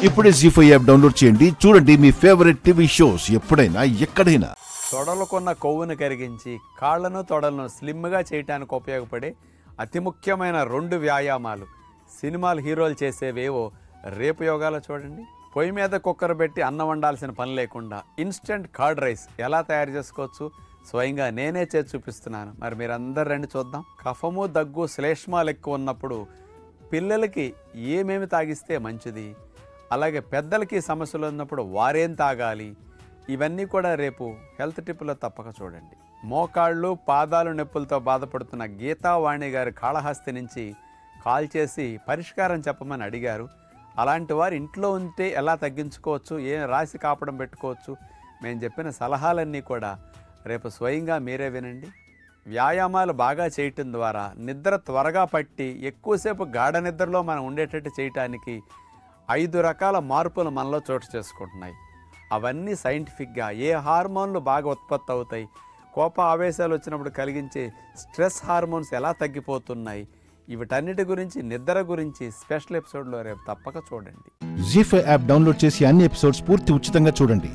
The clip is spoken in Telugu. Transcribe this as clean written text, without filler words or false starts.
ఇప్పుడే జీ5 యాప్ డౌన్లోడ్ చేయండి. చూడండి మీ ఫేవరెట్ టీవీ షోస్ ఎప్పుడైనా ఎక్కడైనా. తొడలకున్న కొవ్వును కరిగించి కాళ్లను తొడలను స్లిమ్గా చేయడానికి ఉపయోగపడే అతి ముఖ్యమైన 2 వ్యాయామాలు సినిమాలు హీరోలు చేసేవేవో రేపు యోగాలో చూడండి. పొయ్యి మీద కుక్కర్ పెట్టి అన్నం వండాల్సిన పని లేకుండా ఇన్స్టెంట్ కర్డ్ రైస్ ఎలా తయారు చేసుకోవచ్చు స్వయంగా నేనే చేసి చూపిస్తున్నాను. మరి మీరందరూ రండి చూద్దాం. కఫము, దగ్గు, శ్లేష్మాలు ఎక్కువ ఉన్నప్పుడు పిల్లలకి ఏమేమి తాగిస్తే మంచిది, అలాగే పెద్దలకి సమస్యలు ఉన్నప్పుడు వారేం తాగాలి, ఇవన్నీ కూడా రేపు హెల్త్ టిప్లో తప్పక చూడండి. మోకాళ్ళు, పాదాలు నొప్పులతో బాధపడుతున్న గీతావాణి గారి కాళహస్తి నుంచి కాల్ చేసి పరిష్కారం చెప్పమని అడిగారు. అలాంటి వారు ఇంట్లో ఉంటే ఎలా తగ్గించుకోవచ్చు, ఏం రాసి కాపడం పెట్టుకోవచ్చు, మేము చెప్పిన సలహాలన్నీ కూడా రేపు స్వయంగా మీరే వినండి. వ్యాయామాలు బాగా చేయటం ద్వారా నిద్ర త్వరగా పట్టి ఎక్కువసేపు గాఢ నిద్రలో మనం ఉండేటట్టు చేయటానికి 5 రకాల మార్పులు మనలో చోటు చేసుకుంటున్నాయి. అవన్నీ సైంటిఫిక్గా ఏ హార్మోన్లు బాగా ఉత్పత్తి అవుతాయి, కోప ఆవేశాలు వచ్చినప్పుడు కలిగించే స్ట్రెస్ హార్మోన్స్ ఎలా తగ్గిపోతున్నాయి, వీటన్నిటి గురించి, నిద్ర గురించి స్పెషల్ ఎపిసోడ్లో రేపు తప్పక చూడండి. జీ5 యాప్ డౌన్లోడ్ చేసి అన్ని ఎపిసోడ్స్ పూర్తి ఉచితంగా చూడండి.